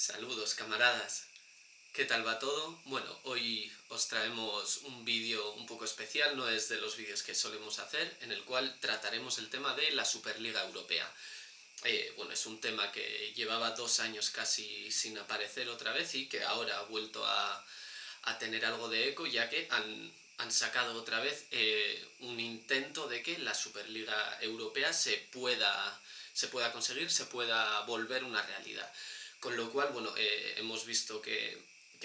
Saludos camaradas, ¿qué tal va todo? Bueno, hoy os traemos un vídeo un poco especial, no es de los vídeos que solemos hacer, en el cual trataremos el tema de la Superliga Europea. Bueno, es un tema que llevaba 2 años casi sin aparecer otra vez y que ahora ha vuelto a tener algo de eco, ya que han sacado otra vez un intento de que la Superliga Europea se pueda conseguir, se pueda volver una realidad. Con lo cual, bueno, hemos visto que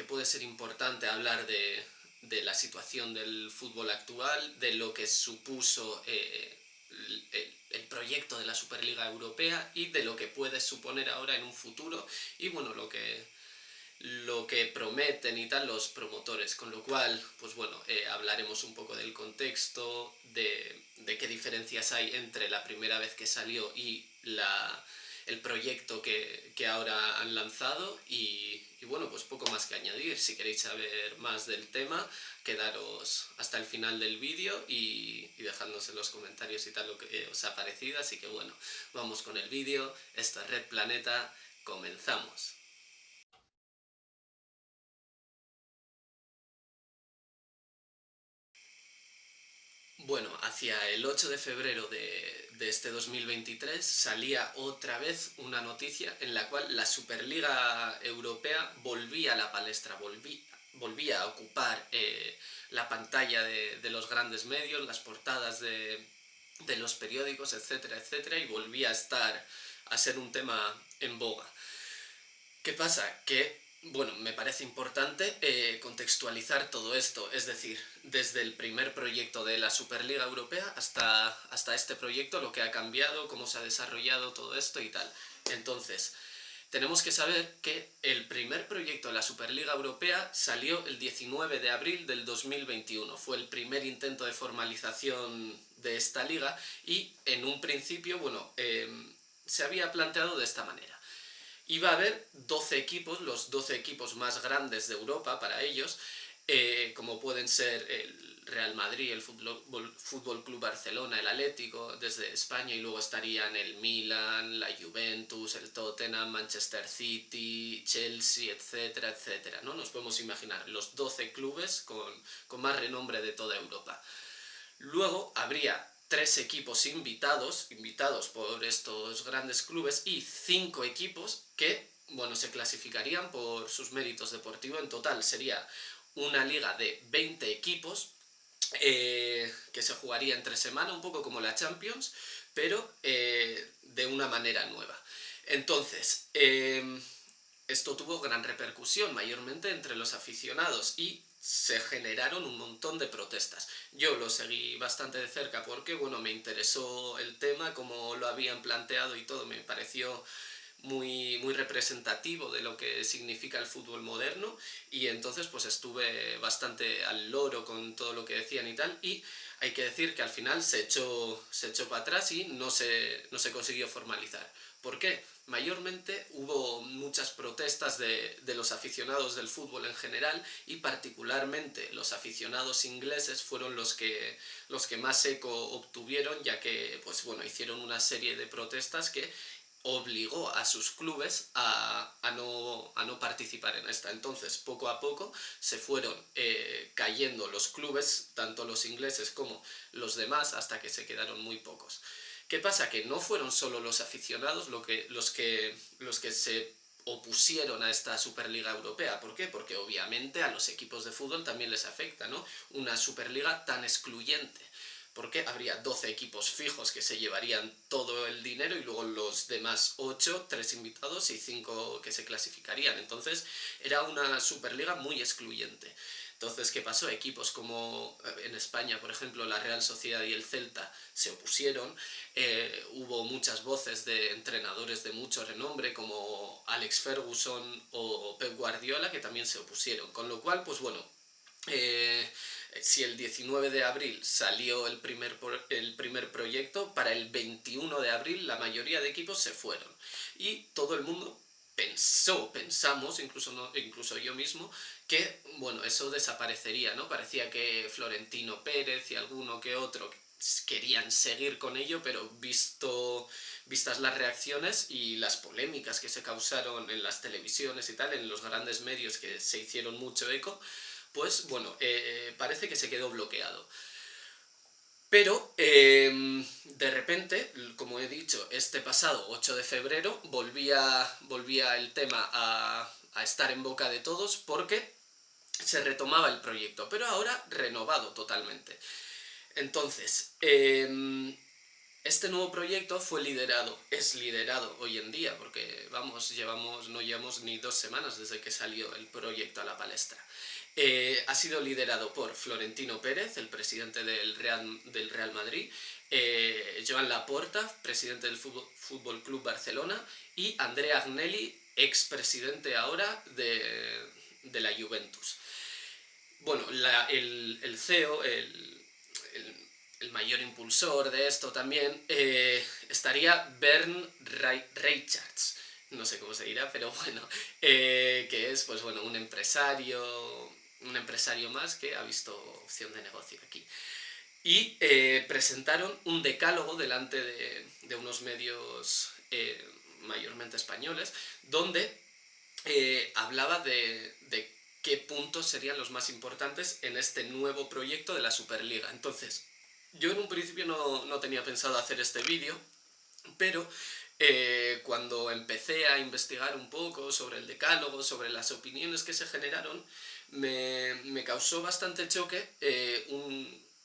puede ser importante hablar de la situación del fútbol actual, de lo que supuso el proyecto de la Superliga Europea y de lo que puede suponer ahora en un futuro y bueno, lo que prometen y tal los promotores, con lo cual, pues bueno, hablaremos un poco del contexto, de qué diferencias hay entre la primera vez que salió y el proyecto que ahora han lanzado y bueno, pues poco más que añadir. Si queréis saber más del tema, quedaros hasta el final del vídeo y dejadnos en los comentarios y tal lo que os ha parecido, así que bueno, vamos con el vídeo. Esto es Red Planeta, comenzamos. Bueno, hacia el 8 de febrero de este 2023 salía otra vez una noticia en la cual la Superliga Europea volvía a la palestra, volvía a ocupar la pantalla de los grandes medios, las portadas de los periódicos, etcétera, etcétera, y volvía a ser un tema en boga. ¿Qué pasa? Que, bueno, me parece importante contextualizar todo esto, es decir, desde el primer proyecto de la Superliga Europea hasta este proyecto, lo que ha cambiado, cómo se ha desarrollado todo esto y tal. Entonces, tenemos que saber que el primer proyecto de la Superliga Europea salió el 19 de abril del 2021. Fue el primer intento de formalización de esta liga y en un principio, bueno, se había planteado de esta manera. Iba a haber 12 equipos, los 12 equipos más grandes de Europa para ellos, como pueden ser el Real Madrid, el Fútbol Club Barcelona, el Atlético desde España, y luego estarían el Milan, la Juventus, el Tottenham, Manchester City, Chelsea, etcétera, etcétera, ¿no? Nos podemos imaginar los 12 clubes con más renombre de toda Europa. Luego habría 3 equipos invitados por estos grandes clubes y 5 equipos que, bueno, se clasificarían por sus méritos deportivos. En total sería una liga de 20 equipos que se jugaría entre semana, un poco como la Champions, pero de una manera nueva. Entonces, esto tuvo gran repercusión, mayormente entre los aficionados, y se generaron un montón de protestas. Yo lo seguí bastante de cerca porque, bueno, me interesó el tema, como lo habían planteado y todo, me pareció muy, muy representativo de lo que significa el fútbol moderno, y entonces pues estuve bastante al loro con todo lo que decían y tal, y hay que decir que al final se echó para atrás y no se consiguió formalizar. ¿Por qué? Mayormente hubo muchas protestas de los aficionados del fútbol en general, y particularmente los aficionados ingleses fueron los que más eco obtuvieron, ya que pues bueno, hicieron una serie de protestas que obligó a sus clubes a no participar en esta. Entonces, poco a poco se fueron cayendo los clubes, tanto los ingleses como los demás, hasta que se quedaron muy pocos. ¿Qué pasa? Que no fueron solo los aficionados los que se opusieron a esta Superliga Europea. ¿Por qué? Porque obviamente a los equipos de fútbol también les afecta, ¿no? Una Superliga tan excluyente, porque habría 12 equipos fijos que se llevarían todo el dinero y luego los demás 8, 3 invitados y 5 que se clasificarían. Entonces era una Superliga muy excluyente. Entonces, ¿qué pasó? Equipos como en España, por ejemplo, la Real Sociedad y el Celta se opusieron. Hubo muchas voces de entrenadores de mucho renombre como Alex Ferguson o Pep Guardiola que también se opusieron. Con lo cual, pues bueno, eh, si el 19 de abril salió el primer proyecto, para el 21 de abril la mayoría de equipos se fueron. Y todo el mundo pensamos, incluso yo mismo, que bueno, eso desaparecería, ¿no? Parecía que Florentino Pérez y alguno que otro querían seguir con ello, pero vistas las reacciones y las polémicas que se causaron en las televisiones y tal, en los grandes medios que se hicieron mucho eco, pues bueno, parece que se quedó bloqueado. Pero de repente, como he dicho, este pasado 8 de febrero volvía el tema a estar en boca de todos porque se retomaba el proyecto, pero ahora renovado totalmente. Entonces, este nuevo proyecto es liderado hoy en día, porque vamos, no llevamos ni 2 semanas desde que salió el proyecto a la palestra. Ha sido liderado por Florentino Pérez, el presidente del Real Madrid, Joan Laporta, presidente del Fútbol Club Barcelona, y Andrea Agnelli, expresidente ahora de la Juventus. Bueno, el CEO, el mayor impulsor de esto también, estaría Bernd Reichertz, no sé cómo se dirá, pero bueno, que es pues bueno, un empresario más que ha visto opción de negocio aquí. Y presentaron un decálogo delante de unos medios mayormente españoles, donde hablaba de qué puntos serían los más importantes en este nuevo proyecto de la Superliga. Entonces, yo en un principio no tenía pensado hacer este vídeo, pero cuando empecé a investigar un poco sobre el decálogo, sobre las opiniones que se generaron, me causó bastante choque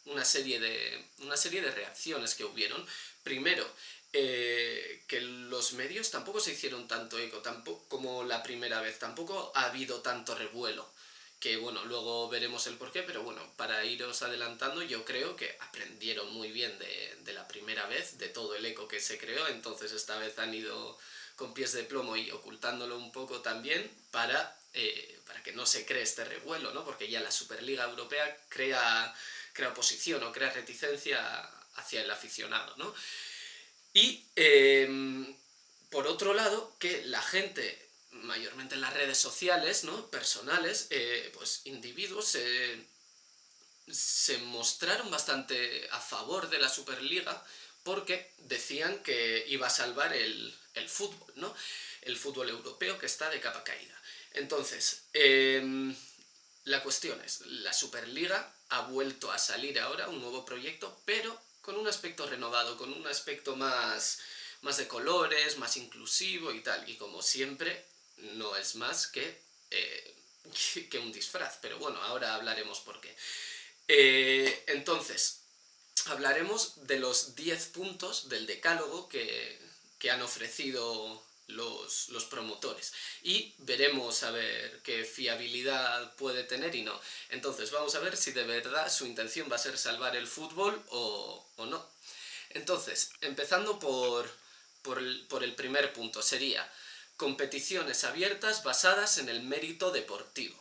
una serie de reacciones que hubieron. Primero, que los medios tampoco se hicieron tanto eco como la primera vez, tampoco ha habido tanto revuelo, que bueno, luego veremos el porqué, pero bueno, para iros adelantando, yo creo que aprendieron muy bien de la primera vez, de todo el eco que se creó, entonces esta vez han ido con pies de plomo y ocultándolo un poco también para que no se cree este revuelo, ¿no? Porque ya la Superliga Europea crea oposición o crea reticencia hacia el aficionado, ¿no? Y por otro lado, que la gente, mayormente en las redes sociales, ¿no? Personales, pues individuos se mostraron bastante a favor de la Superliga porque decían que iba a salvar el fútbol, ¿no? El fútbol europeo que está de capa caída. Entonces, la cuestión es, la Superliga ha vuelto a salir ahora, un nuevo proyecto, pero con un aspecto renovado, con un aspecto más de colores, más inclusivo y tal. Y como siempre, no es más que un disfraz. Pero bueno, ahora hablaremos por qué. Entonces, hablaremos de los 10 puntos del decálogo que han ofrecido los promotores y veremos a ver qué fiabilidad puede tener y no. Entonces vamos a ver si de verdad su intención va a ser salvar el fútbol o no. Entonces, empezando por el primer punto, sería competiciones abiertas basadas en el mérito deportivo.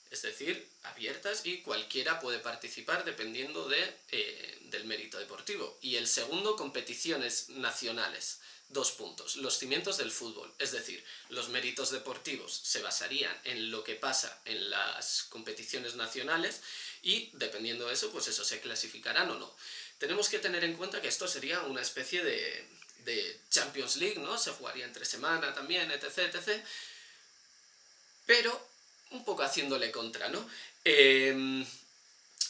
Es decir, abiertas y cualquiera puede participar dependiendo del mérito deportivo. Y el segundo, competiciones nacionales. 2 puntos. Los cimientos del fútbol. Es decir, los méritos deportivos se basarían en lo que pasa en las competiciones nacionales y dependiendo de eso, pues eso se clasificarán o no. Tenemos que tener en cuenta que esto sería una especie de Champions League, ¿no? Se jugaría entre semana también, etc, etc. Pero un poco haciéndole contra, ¿no?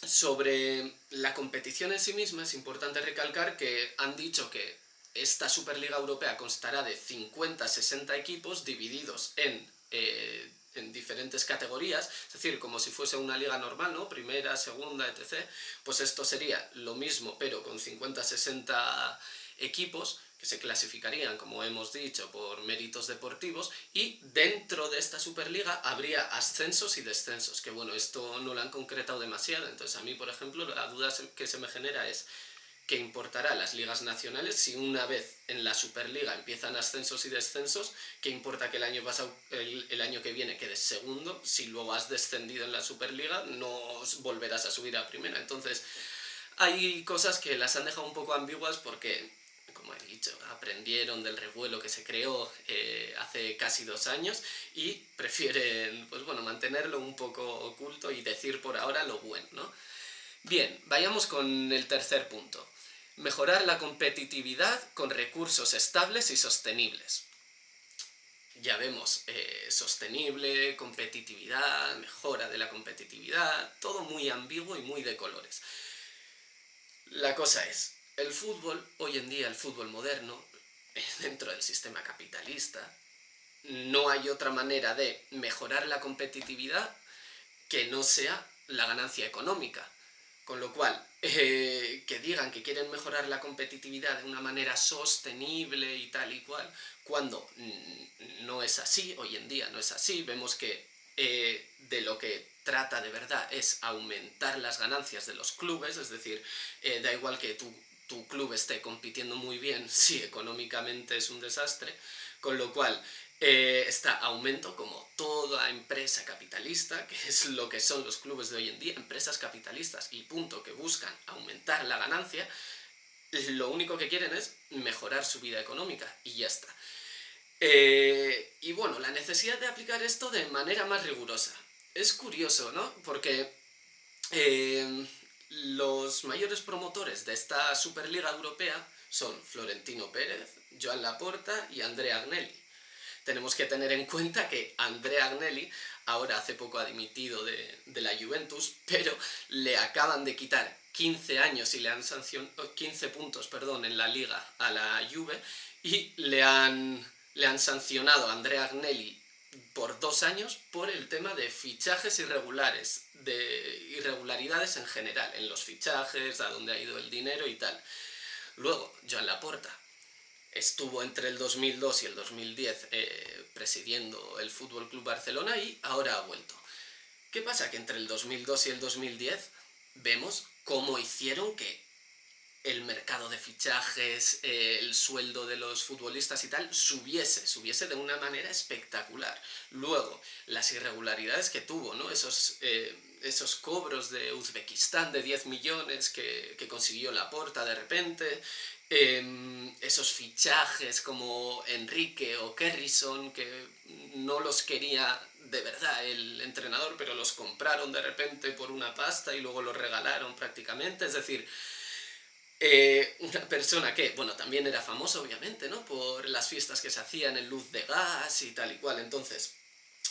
Sobre la competición en sí misma es importante recalcar que han dicho que esta Superliga Europea constará de 50-60 equipos divididos en diferentes categorías, es decir, como si fuese una liga normal, ¿no? Primera, segunda, etc. Pues esto sería lo mismo, pero con 50-60 equipos que se clasificarían, como hemos dicho, por méritos deportivos, y dentro de esta Superliga habría ascensos y descensos, que bueno, esto no lo han concretado demasiado, entonces a mí, por ejemplo, la duda que se me genera es ¿qué importará las ligas nacionales si una vez en la Superliga empiezan ascensos y descensos? ¿Qué importa que el año pasado, el año que viene quedes segundo? Si luego has descendido en la Superliga, no volverás a subir a primera. Entonces, hay cosas que las han dejado un poco ambiguas porque, como he dicho, aprendieron del revuelo que se creó hace casi 2 años y prefieren, pues bueno, mantenerlo un poco oculto y decir por ahora lo bueno, ¿no? Bien, vayamos con el tercer punto. Mejorar la competitividad con recursos estables y sostenibles. Ya vemos, sostenible, competitividad, mejora de la competitividad, todo muy ambiguo y muy de colores. La cosa es, el fútbol, hoy en día el fútbol moderno, dentro del sistema capitalista, no hay otra manera de mejorar la competitividad que no sea la ganancia económica. Con lo cual, que digan que quieren mejorar la competitividad de una manera sostenible y tal y cual, cuando no es así, hoy en día no es así, vemos que de lo que trata de verdad es aumentar las ganancias de los clubes, es decir, da igual que tu club esté compitiendo muy bien si económicamente es un desastre, con lo cual está aumento como toda empresa capitalista, que es lo que son los clubes de hoy en día, empresas capitalistas y punto, que buscan aumentar la ganancia, lo único que quieren es mejorar su vida económica y ya está. Y bueno, la necesidad de aplicar esto de manera más rigurosa. Es curioso, ¿no? Porque los mayores promotores de esta Superliga Europea son Florentino Pérez, Joan Laporta y Andrea Agnelli. Tenemos que tener en cuenta que Andrea Agnelli ahora hace poco ha dimitido de la Juventus, pero le acaban de quitar 15 años y le han sancionado 15 puntos, perdón, en la liga a la Juve, y le han sancionado a Andrea Agnelli por 2 años por el tema de fichajes irregulares, de irregularidades en general, en los fichajes, a dónde ha ido el dinero y tal. Luego, Joan Laporta estuvo entre el 2002 y el 2010 presidiendo el Fútbol Club Barcelona y ahora ha vuelto. ¿Qué pasa? Que entre el 2002 y el 2010 vemos cómo hicieron que el mercado de fichajes, el sueldo de los futbolistas y tal, subiese de una manera espectacular. Luego, las irregularidades que tuvo, ¿no? Esos cobros de Uzbekistán de 10 millones que consiguió Laporta de repente, esos fichajes como Enrique o Kerrison, que no los quería de verdad el entrenador, pero los compraron de repente por una pasta y luego los regalaron prácticamente, es decir, una persona que, bueno, también era famosa obviamente, ¿no? Por las fiestas que se hacían en luz de gas y tal y cual, entonces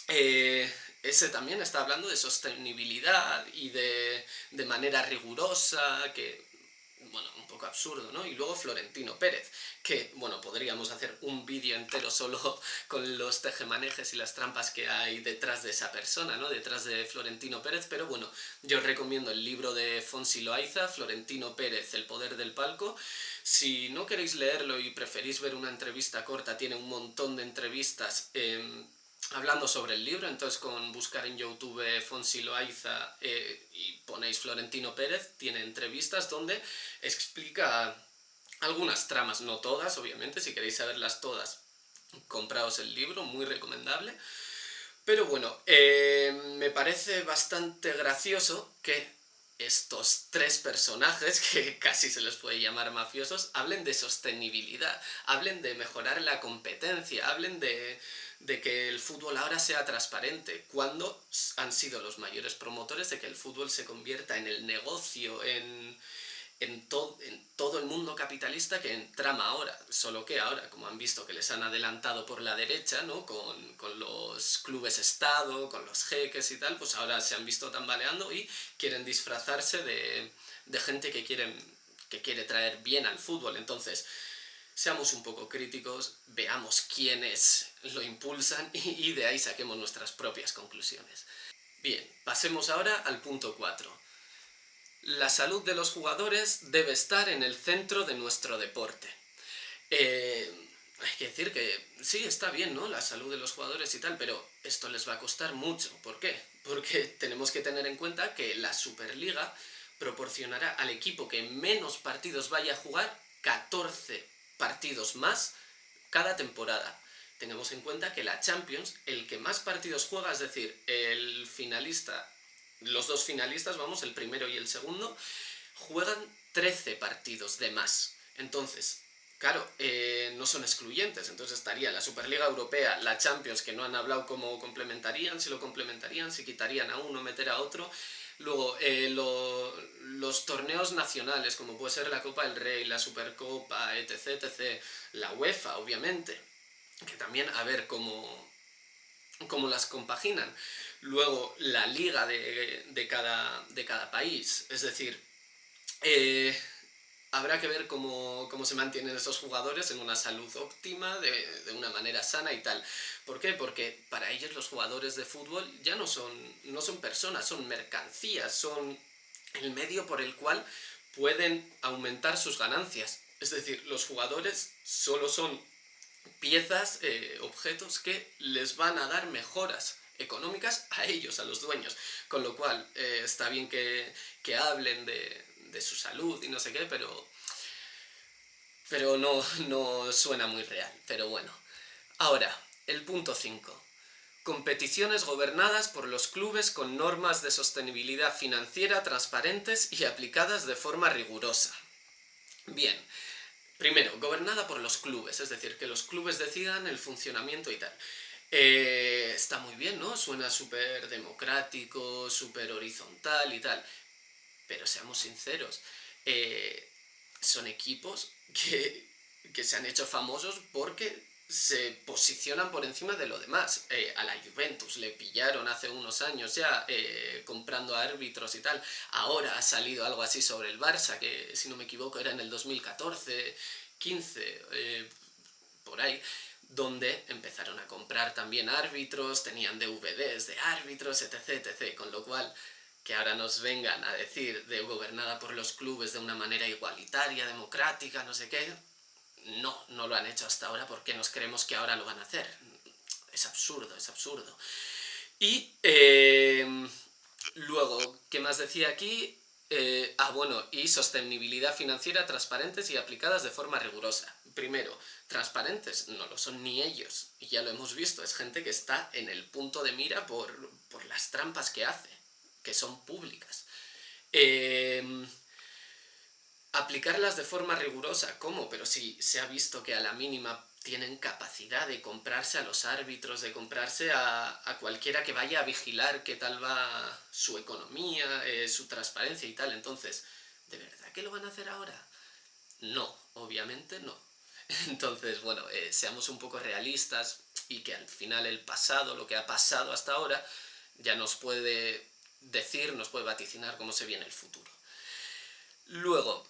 ese también está hablando de sostenibilidad y de manera rigurosa, que, bueno, un poco absurdo, ¿no? Y luego Florentino Pérez, que, bueno, podríamos hacer un vídeo entero solo con los tejemanejes y las trampas que hay detrás de esa persona, ¿no? Detrás de Florentino Pérez, pero bueno, yo os recomiendo el libro de Fonsi Loaiza, Florentino Pérez, El poder del palco. Si no queréis leerlo y preferís ver una entrevista corta, tiene un montón de entrevistas hablando sobre el libro, entonces con buscar en YouTube Fonsi Loaiza y ponéis Florentino Pérez, tiene entrevistas donde explica algunas tramas, no todas, obviamente, si queréis saberlas todas, compraos el libro, muy recomendable. Pero bueno, me parece bastante gracioso que estos tres personajes, que casi se les puede llamar mafiosos, hablen de sostenibilidad, hablen de mejorar la competencia, hablen de que el fútbol ahora sea transparente, cuando han sido los mayores promotores de que el fútbol se convierta en el negocio, en todo el mundo capitalista que trama ahora, solo que ahora, como han visto que les han adelantado por la derecha, ¿no? Con los clubes Estado, con los jeques y tal, pues ahora se han visto tambaleando y quieren disfrazarse de gente que quiere traer bien al fútbol. Entonces, seamos un poco críticos, veamos quiénes lo impulsan y de ahí saquemos nuestras propias conclusiones. Bien, pasemos ahora al punto 4. La salud de los jugadores debe estar en el centro de nuestro deporte. Hay que decir que sí, está bien, ¿no? La salud de los jugadores y tal, pero esto les va a costar mucho. ¿Por qué? Porque tenemos que tener en cuenta que la Superliga proporcionará al equipo que menos partidos vaya a jugar 14 partidos más cada temporada. Tengamos en cuenta que la Champions, el que más partidos juega, es decir, el finalista, los dos finalistas, vamos, el primero y el segundo, juegan 13 partidos de más. Entonces, claro, no son excluyentes, entonces estaría la Superliga Europea, la Champions, que no han hablado cómo complementarían, si lo complementarían, si quitarían a uno, meter a otro. Luego, los torneos nacionales, como puede ser la Copa del Rey, la Supercopa, etc, etc. La UEFA, obviamente, que también a ver cómo las compaginan. Luego, la liga de cada país, es decir, eh, habrá que ver cómo se mantienen esos jugadores en una salud óptima, de una manera sana y tal. ¿Por qué? Porque para ellos los jugadores de fútbol ya no son personas, son mercancías, son el medio por el cual pueden aumentar sus ganancias. Es decir, los jugadores solo son piezas, objetos que les van a dar mejoras económicas a ellos, a los dueños. Con lo cual, está bien que hablen de su salud y no sé qué, pero no suena muy real. Pero bueno. Ahora, el punto 5. Competiciones gobernadas por los clubes con normas de sostenibilidad financiera transparentes y aplicadas de forma rigurosa. Bien, primero, gobernada por los clubes, es decir, que los clubes decidan el funcionamiento y tal. Está muy bien, ¿no? Suena súper democrático, súper horizontal y tal. Pero seamos sinceros, son equipos que se han hecho famosos porque se posicionan por encima de lo demás. A la Juventus le pillaron hace unos años ya comprando árbitros y tal. Ahora ha salido algo así sobre el Barça, que si no me equivoco era en el 2014, 15, por ahí, donde empezaron a comprar también árbitros, tenían DVDs de árbitros, etc, etc. Con lo cual, que ahora nos vengan a decir de gobernada por los clubes de una manera igualitaria, democrática, no sé qué, no lo han hecho hasta ahora porque nos creemos que ahora lo van a hacer. Es absurdo, es absurdo. Y luego, ¿qué más decía aquí? Bueno, y sostenibilidad financiera transparentes y aplicadas de forma rigurosa. Primero, transparentes, no lo son ni ellos, y ya lo hemos visto, es gente que está en el punto de mira por las trampas que hace, que son públicas. Aplicarlas de forma rigurosa, ¿cómo? Pero si se ha visto que a la mínima tienen capacidad de comprarse a los árbitros, de comprarse a cualquiera que vaya a vigilar qué tal va su economía, su transparencia y tal. Entonces, ¿de verdad que lo van a hacer ahora? No, obviamente no. Entonces, bueno, seamos un poco realistas y que al final el pasado, lo que ha pasado hasta ahora, ya nos puede decir, nos puede vaticinar cómo se viene el futuro. Luego,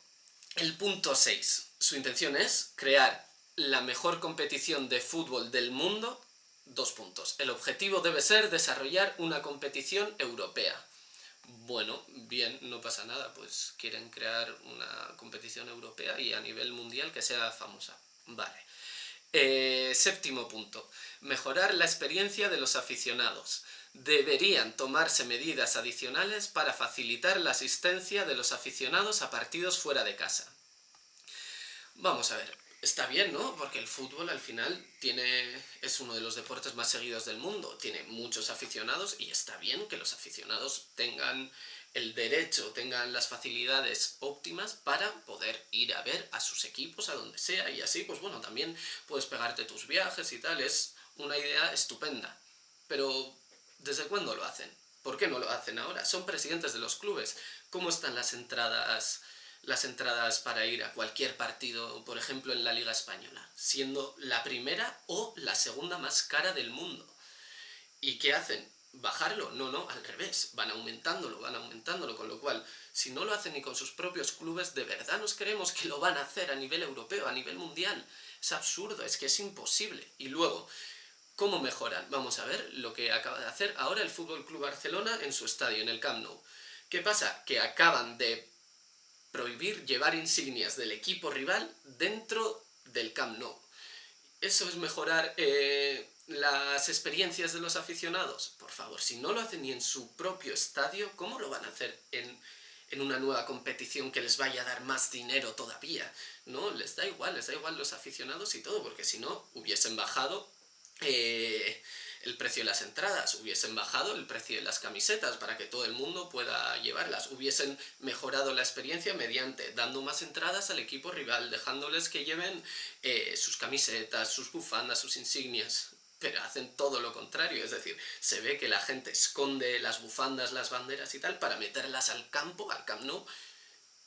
el punto 6. Su intención es crear la mejor competición de fútbol del mundo. 2 puntos. El objetivo debe ser desarrollar una competición europea. Bueno, bien, no pasa nada, pues quieren crear una competición europea y a nivel mundial que sea famosa. Vale. Séptimo punto. Mejorar la experiencia de los aficionados. Deberían tomarse medidas adicionales para facilitar la asistencia de los aficionados a partidos fuera de casa. Vamos a ver, está bien, ¿no? Porque el fútbol al final es uno de los deportes más seguidos del mundo, tiene muchos aficionados y está bien que los aficionados tengan el derecho, tengan las facilidades óptimas para poder ir a ver a sus equipos a donde sea y así, pues bueno, también puedes pegarte tus viajes y tal, es una idea estupenda. Pero, ¿desde cuándo lo hacen? ¿Por qué no lo hacen ahora? Son presidentes de los clubes. ¿Cómo están las entradas para ir a cualquier partido, por ejemplo en la Liga Española, siendo la primera o la segunda más cara del mundo? ¿Y qué hacen? ¿Bajarlo? No, al revés, van aumentándolo, con lo cual, si no lo hacen ni con sus propios clubes, ¿de verdad nos creemos que lo van a hacer a nivel europeo, a nivel mundial? Es absurdo, es que es imposible. Y luego, ¿cómo mejoran? Vamos a ver lo que acaba de hacer ahora el Fútbol Club Barcelona en su estadio, en el Camp Nou. ¿Qué pasa? Que acaban de prohibir llevar insignias del equipo rival dentro del Camp Nou. ¿Eso es mejorar las experiencias de los aficionados? Por favor, si no lo hacen ni en su propio estadio, ¿cómo lo van a hacer en una nueva competición que les vaya a dar más dinero todavía? No, les da igual los aficionados y todo, porque si no, hubiesen bajado el precio de las entradas, hubiesen bajado el precio de las camisetas para que todo el mundo pueda llevarlas, hubiesen mejorado la experiencia mediante dando más entradas al equipo rival, dejándoles que lleven sus camisetas, sus bufandas, sus insignias. pero hacen todo lo contrario, es decir, se ve que la gente esconde las bufandas, las banderas y tal para meterlas al campo, al Camp Nou,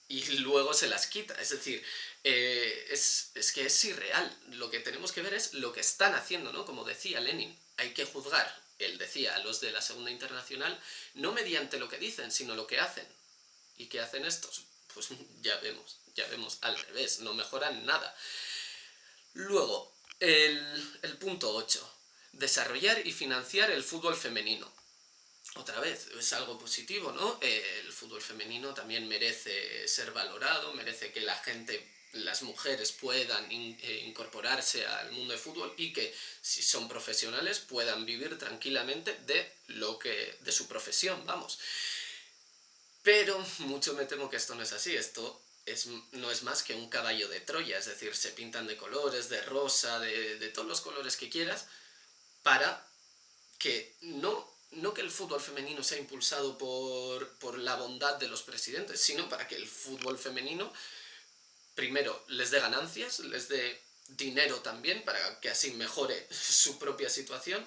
y luego se las quita. Es decir, es que es irreal. Lo que tenemos que ver es lo que están haciendo, ¿no? Como decía Lenin, hay que juzgar, él decía, a los de la Segunda Internacional, no mediante lo que dicen, sino lo que hacen. ¿Y qué hacen estos? Pues ya vemos, al revés, no mejoran nada. Luego, el punto 8. Desarrollar y financiar el fútbol femenino. Otra vez, es algo positivo, ¿no? El fútbol femenino también merece ser valorado, merece que la gente, las mujeres puedan incorporarse al mundo del fútbol y que, si son profesionales, puedan vivir tranquilamente de su profesión, vamos. Pero mucho me temo que esto no es así, no es más que un caballo de Troya, es decir, se pintan de colores, de rosa, de todos los colores que quieras, para que no que el fútbol femenino sea impulsado por la bondad de los presidentes, sino para que el fútbol femenino, primero, les dé ganancias, les dé dinero también, para que así mejore su propia situación,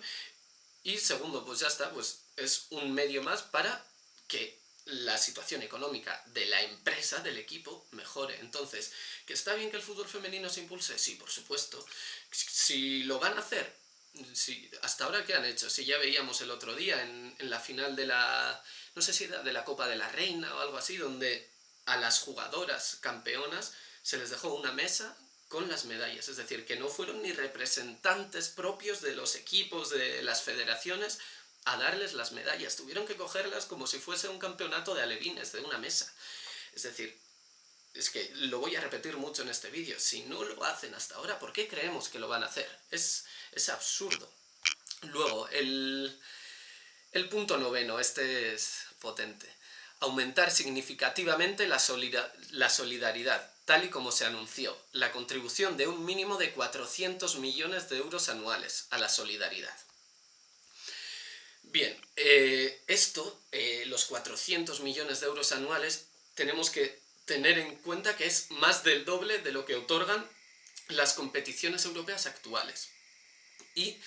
y segundo, pues ya está, pues es un medio más para que la situación económica de la empresa, del equipo, mejore. Entonces, ¿que está bien que el fútbol femenino se impulse? Sí, por supuesto. Si lo van a hacer, si, hasta ahora, ¿qué han hecho? Si ya veíamos el otro día en la final de no sé si era de la Copa de la Reina o algo así, donde a las jugadoras campeonas se les dejó una mesa con las medallas, es decir, que no fueron ni representantes propios de los equipos, de las federaciones, a darles las medallas, tuvieron que cogerlas como si fuese un campeonato de alevines, de una mesa. Es decir, es que lo voy a repetir mucho en este vídeo, si no lo hacen hasta ahora, ¿por qué creemos que lo van a hacer? Es absurdo. Luego, el punto 9, este es potente. Aumentar significativamente la solidaridad, tal y como se anunció, la contribución de un mínimo de 400 millones de euros anuales a la solidaridad. Bien, los 400 millones de euros anuales, tenemos que tener en cuenta que es más del doble de lo que otorgan las competiciones europeas actuales. Y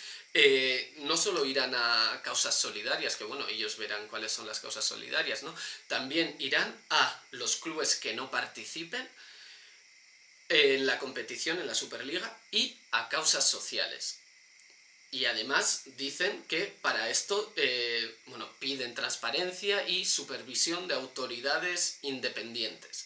no solo irán a causas solidarias, que bueno, ellos verán cuáles son las causas solidarias, ¿no? También irán a los clubes que no participen en la competición, en la Superliga, y a causas sociales. Y además dicen que para esto, piden transparencia y supervisión de autoridades independientes.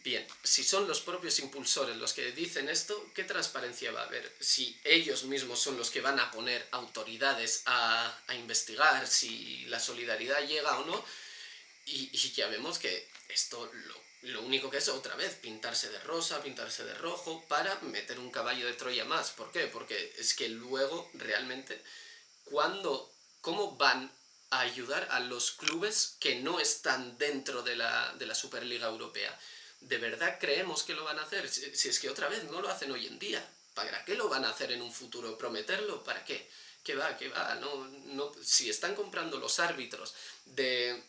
Bien, si son los propios impulsores los que dicen esto, ¿qué transparencia va a haber? Si ellos mismos son los que van a poner autoridades a investigar si la solidaridad llega o no, y ya vemos que esto lo único que es, otra vez, pintarse de rosa, pintarse de rojo, para meter un caballo de Troya más. ¿Por qué? Porque es que luego, realmente, ¿cómo van a ayudar a los clubes que no están dentro de la Superliga Europea? ¿De verdad creemos que lo van a hacer? Si es que otra vez no lo hacen hoy en día. ¿Para qué lo van a hacer en un futuro? ¿Prometerlo? ¿Para qué? ¿Qué va? ¿Qué va? No, si están comprando los árbitros de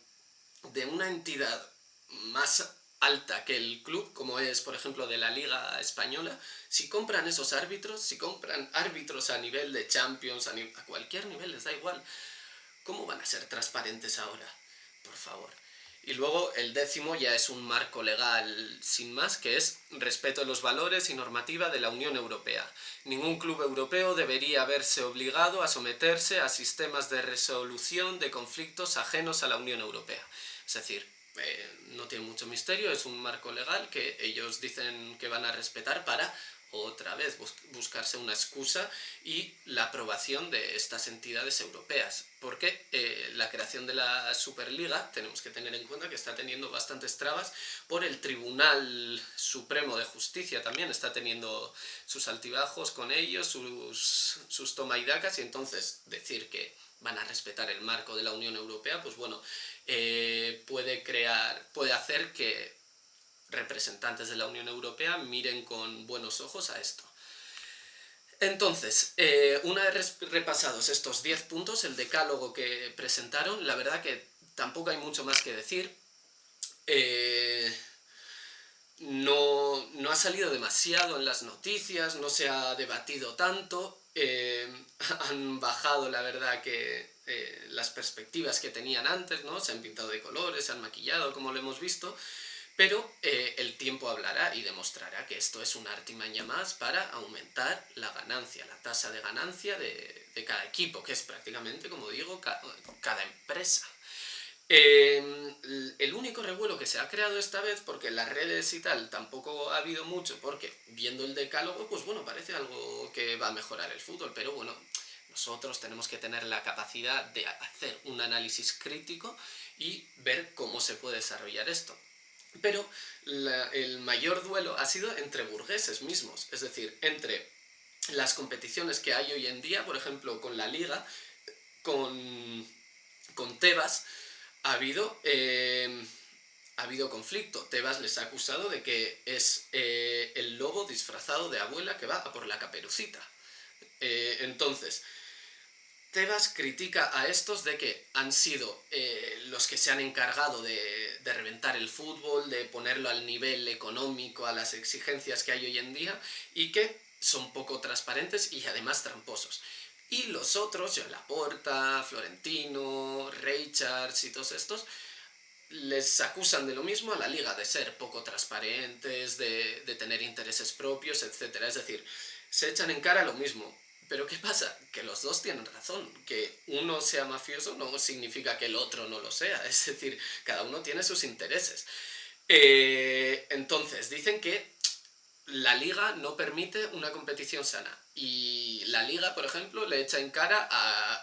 una entidad más alta que el club, como es, por ejemplo, de la Liga Española, si compran esos árbitros, si compran árbitros a nivel de Champions, a cualquier nivel, les da igual, ¿cómo van a ser transparentes ahora? Por favor. Y luego el 10º ya es un marco legal sin más, que es respeto de los valores y normativa de la Unión Europea. Ningún club europeo debería verse obligado a someterse a sistemas de resolución de conflictos ajenos a la Unión Europea. Es decir, no tiene mucho misterio, es un marco legal que ellos dicen que van a respetar para, otra vez, buscarse una excusa y la aprobación de estas entidades europeas. Porque la creación de la Superliga, tenemos que tener en cuenta que está teniendo bastantes trabas por el Tribunal Supremo de Justicia, también está teniendo sus altibajos con ellos, sus toma y dacas, y entonces decir que van a respetar el marco de la Unión Europea, pues bueno, puede hacer que representantes de la Unión Europea miren con buenos ojos a esto. Entonces, una vez repasados estos 10 puntos, el decálogo que presentaron, la verdad que tampoco hay mucho más que decir. no ha salido demasiado en las noticias, no se ha debatido tanto, han bajado, la verdad, que las perspectivas que tenían antes, ¿no? Se han pintado de colores, se han maquillado, como lo hemos visto, pero el tiempo hablará y demostrará que esto es una artimaña más para aumentar la ganancia, la tasa de ganancia de cada equipo, que es prácticamente, como digo, cada empresa. El único revuelo que se ha creado esta vez, porque en las redes y tal tampoco ha habido mucho, porque viendo el decálogo, pues bueno, parece algo que va a mejorar el fútbol, pero bueno, nosotros tenemos que tener la capacidad de hacer un análisis crítico y ver cómo se puede desarrollar esto. Pero el mayor duelo ha sido entre burgueses mismos, es decir, entre las competiciones que hay hoy en día, por ejemplo, con la Liga, con Tebas, ha habido conflicto. Tebas les ha acusado de que es el lobo disfrazado de abuela que va a por la Caperucita. Entonces, Tebas critica a estos de que han sido los que se han encargado de reventar el fútbol, de ponerlo al nivel económico, a las exigencias que hay hoy en día, y que son poco transparentes y además tramposos. Y los otros, Joan Laporta, Florentino, Richards y todos estos, les acusan de lo mismo a la liga, de ser poco transparentes, de tener intereses propios, etc. Es decir, se echan en cara lo mismo. Pero ¿qué pasa? Que los dos tienen razón. Que uno sea mafioso no significa que el otro no lo sea. Es decir, cada uno tiene sus intereses. Entonces, dicen que la liga no permite una competición sana. Y la liga, por ejemplo, le echa en cara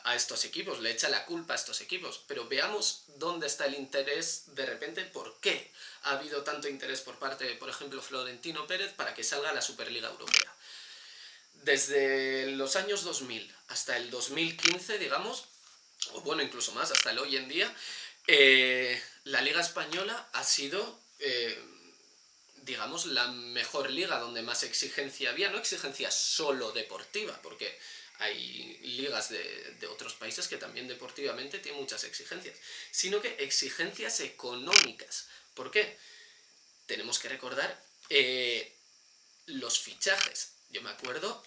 a estos equipos, le echa la culpa a estos equipos. Pero veamos dónde está el interés de repente, por qué ha habido tanto interés por parte de, por ejemplo, Florentino Pérez para que salga la Superliga Europea. Desde los años 2000 hasta el 2015, digamos, o bueno, incluso más, hasta el hoy en día, la Liga Española ha sido digamos, la mejor liga, donde más exigencia había, no exigencia solo deportiva, porque hay ligas de otros países que también deportivamente tienen muchas exigencias, sino que exigencias económicas. ¿Por qué? Tenemos que recordar los fichajes. Yo me acuerdo,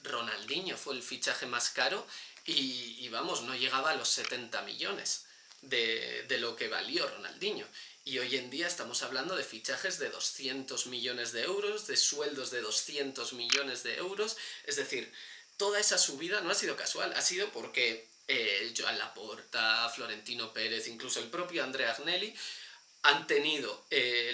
Ronaldinho fue el fichaje más caro y vamos, no llegaba a los 70 millones de lo que valió Ronaldinho. Y hoy en día estamos hablando de fichajes de 200 millones de euros, de sueldos de 200 millones de euros. Es decir, toda esa subida no ha sido casual, ha sido porque Joan Laporta, Florentino Pérez, incluso el propio Andrea Agnelli, han tenido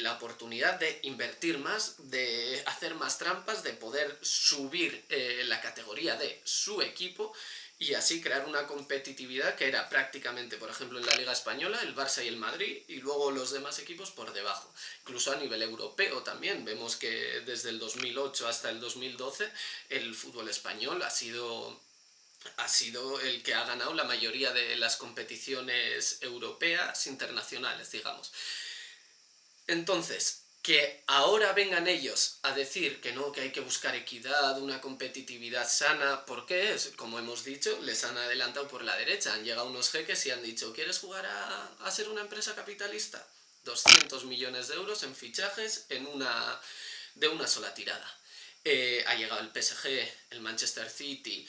la oportunidad de invertir más, de hacer más trampas, de poder subir la categoría de su equipo y así crear una competitividad que era prácticamente, por ejemplo, en la Liga Española, el Barça y el Madrid, y luego los demás equipos por debajo. Incluso a nivel europeo también, vemos que desde el 2008 hasta el 2012 el fútbol español ha sido el que ha ganado la mayoría de las competiciones europeas internacionales, digamos. Entonces, que ahora vengan ellos a decir que no, que hay que buscar equidad, una competitividad sana, ¿por qué? Como hemos dicho, les han adelantado por la derecha, han llegado unos jeques y han dicho, ¿quieres jugar a ser una empresa capitalista? 200 millones de euros en fichajes de una sola tirada. Ha llegado el PSG, el Manchester City,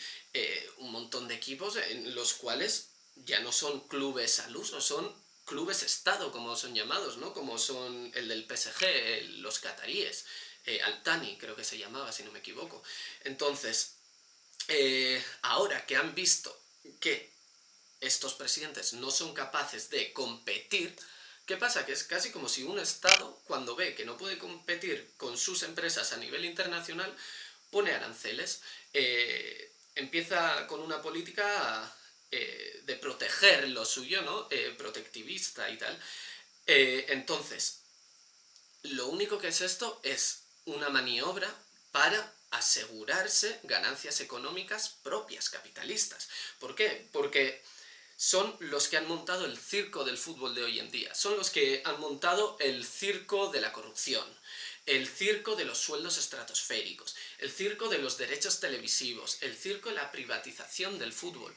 un montón de equipos en los cuales ya no son clubes al uso, son clubes Estado, como son llamados, ¿no? Como son el del PSG, los cataríes, Al Thani creo que se llamaba, si no me equivoco. Entonces, ahora que han visto que estos presidentes no son capaces de competir, ¿qué pasa? Que es casi como si un Estado, cuando ve que no puede competir con sus empresas a nivel internacional, pone aranceles, empieza con una política de proteger lo suyo, ¿no? Protectivista y tal. Entonces, lo único que es esto es una maniobra para asegurarse ganancias económicas propias, capitalistas. ¿Por qué? Porque son los que han montado el circo del fútbol de hoy en día, son los que han montado el circo de la corrupción, el circo de los sueldos estratosféricos, el circo de los derechos televisivos, el circo de la privatización del fútbol.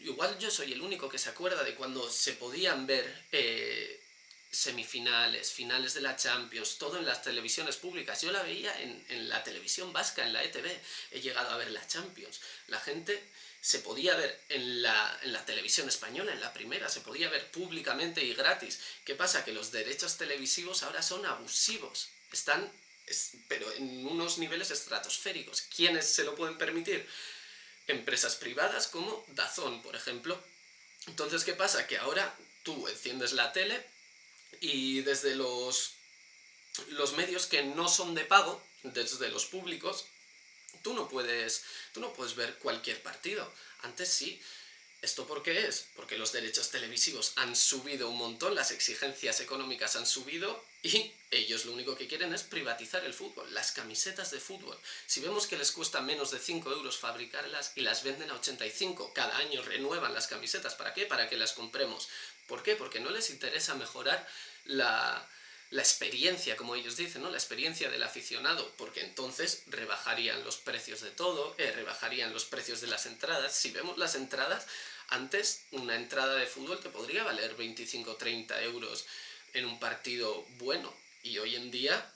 Igual yo soy el único que se acuerda de cuando se podían ver semifinales, finales de la Champions, todo en las televisiones públicas. Yo la veía en la televisión vasca, en la ETV, he llegado a ver la Champions. La gente se podía ver en la televisión española, en la primera, se podía ver públicamente y gratis. ¿Qué pasa? Que los derechos televisivos ahora son abusivos, pero en unos niveles estratosféricos. ¿Quiénes se lo pueden permitir? Empresas privadas como DAZN, por ejemplo. Entonces, ¿qué pasa? Que ahora tú enciendes la tele y desde los medios que no son de pago, desde los públicos, tú no puedes ver cualquier partido. Antes sí. ¿Esto por qué es? Porque los derechos televisivos han subido un montón, las exigencias económicas han subido y ellos lo único que quieren es privatizar el fútbol, las camisetas de fútbol. Si vemos que les cuesta menos de 5 euros fabricarlas y las venden a 85, cada año renuevan las camisetas. ¿Para qué? Para que las compremos. ¿Por qué? Porque no les interesa mejorar la experiencia, como ellos dicen, ¿no? La experiencia del aficionado, porque entonces rebajarían los precios de todo, rebajarían los precios de las entradas. Si vemos las entradas, antes una entrada de fútbol te podría valer 25 o 30 euros en un partido bueno, y hoy en día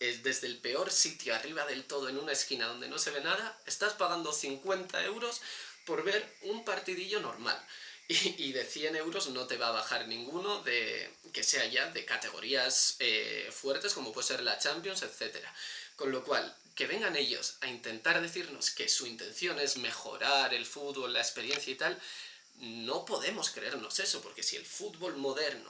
es desde el peor sitio, arriba del todo, en una esquina donde no se ve nada, estás pagando 50 euros por ver un partidillo normal. Y de 100 euros no te va a bajar ninguno que sea ya de categorías fuertes, como puede ser la Champions, etc. Con lo cual, que vengan ellos a intentar decirnos que su intención es mejorar el fútbol, la experiencia y tal, no podemos creernos eso, porque si el fútbol moderno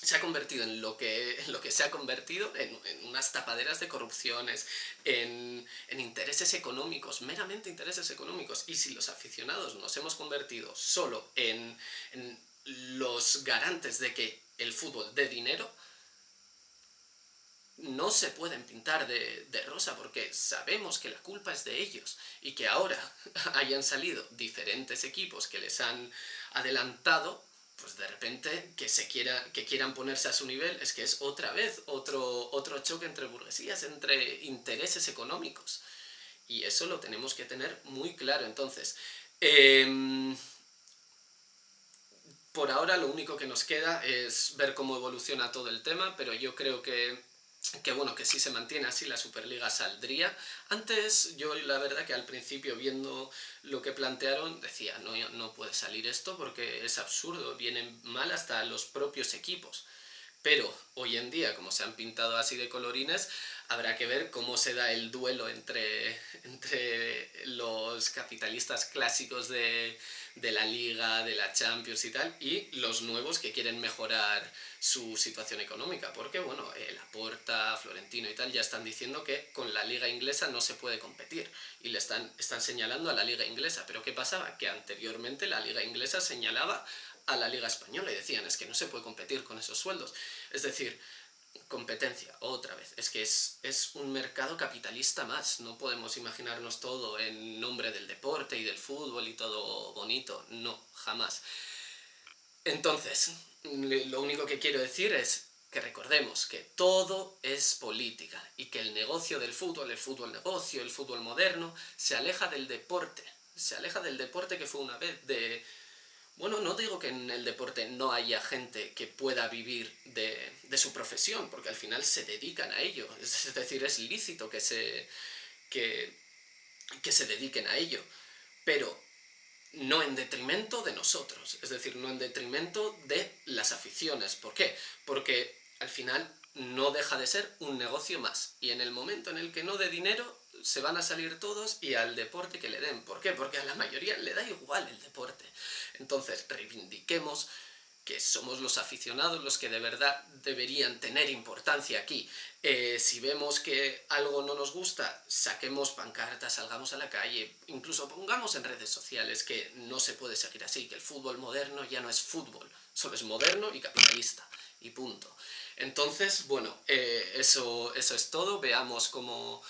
se ha convertido en lo que se ha convertido, en unas tapaderas de corrupciones, en intereses económicos, meramente intereses económicos, y si los aficionados nos hemos convertido solo en los garantes de que el fútbol dé dinero, no se pueden pintar de rosa, porque sabemos que la culpa es de ellos, y que ahora hayan salido diferentes equipos que les han adelantado, pues de repente que quieran ponerse a su nivel, es que es otra vez otro choque entre burguesías, entre intereses económicos, y eso lo tenemos que tener muy claro. Entonces, por ahora lo único que nos queda es ver cómo evoluciona todo el tema, pero yo creo que si se mantiene así la Superliga saldría. Antes yo la verdad que al principio, viendo lo que plantearon, decía no, no puede salir esto porque es absurdo, vienen mal hasta los propios equipos. Pero hoy en día, como se han pintado así de colorines, habrá que ver cómo se da el duelo entre los capitalistas clásicos de la Liga, de la Champions y tal, y los nuevos que quieren mejorar su situación económica. Porque, bueno, Laporta, Florentino y tal ya están diciendo que con la Liga Inglesa no se puede competir, y le están señalando a la Liga Inglesa. Pero ¿qué pasaba? Que anteriormente la Liga Inglesa señalaba a la Liga Española y decían, es que no se puede competir con esos sueldos. Es decir, competencia, otra vez, es que es un mercado capitalista más, no podemos imaginarnos todo en nombre del deporte y del fútbol y todo bonito, no, jamás. Entonces, lo único que quiero decir es que recordemos que todo es política y que el negocio del fútbol, el fútbol negocio, el fútbol moderno, se aleja del deporte que fue una vez bueno, no digo que en el deporte no haya gente que pueda vivir de su profesión, porque al final se dedican a ello, es decir, es lícito que se dediquen a ello, pero no en detrimento de nosotros, es decir, no en detrimento de las aficiones. ¿Por qué? Porque al final no deja de ser un negocio más, y en el momento en el que no dé dinero, se van a salir todos y al deporte que le den. ¿Por qué? Porque a la mayoría le da igual el deporte. Entonces, reivindiquemos que somos los aficionados los que de verdad deberían tener importancia aquí. Si vemos que algo no nos gusta, saquemos pancartas, salgamos a la calle, incluso pongamos en redes sociales que no se puede seguir así, que el fútbol moderno ya no es fútbol, solo es moderno y capitalista, y punto. Entonces, bueno, eso es todo. Veamos cómo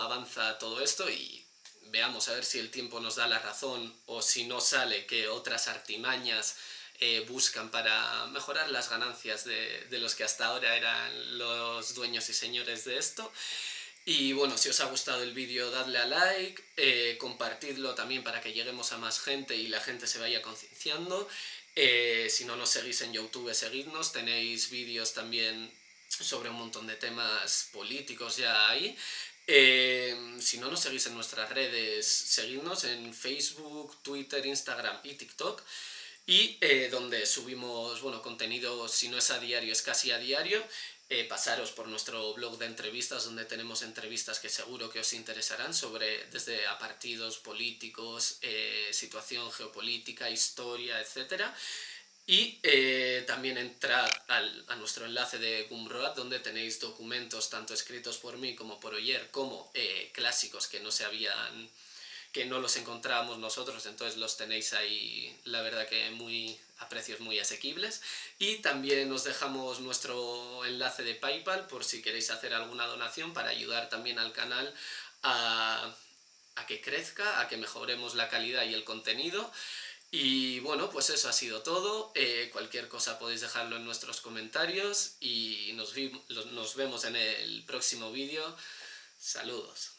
avanza todo esto y veamos a ver si el tiempo nos da la razón, o si no sale, que otras artimañas buscan para mejorar las ganancias de los que hasta ahora eran los dueños y señores de esto. Y bueno, si os ha gustado el vídeo, dadle a like, compartidlo también para que lleguemos a más gente y la gente se vaya concienciando. Si no nos seguís en YouTube, seguidnos. Tenéis vídeos también sobre un montón de temas políticos ya ahí. Si no nos seguís en nuestras redes, seguidnos en Facebook, Twitter, Instagram y TikTok. Y donde subimos, bueno, contenido, si no es a diario, es casi a diario. Pasaros por nuestro blog de entrevistas, donde tenemos entrevistas que seguro que os interesarán sobre desde a partidos políticos, situación geopolítica, historia, etcétera. Y también entrad a nuestro enlace de Gumroad, donde tenéis documentos tanto escritos por mí como por Oyer, como clásicos que no los encontrábamos nosotros, entonces los tenéis ahí, la verdad que a precios muy asequibles. Y también os dejamos nuestro enlace de PayPal por si queréis hacer alguna donación para ayudar también al canal a que crezca, a que mejoremos la calidad y el contenido. Y bueno, pues eso ha sido todo. Cualquier cosa podéis dejarlo en nuestros comentarios y nos vemos en el próximo vídeo. Saludos.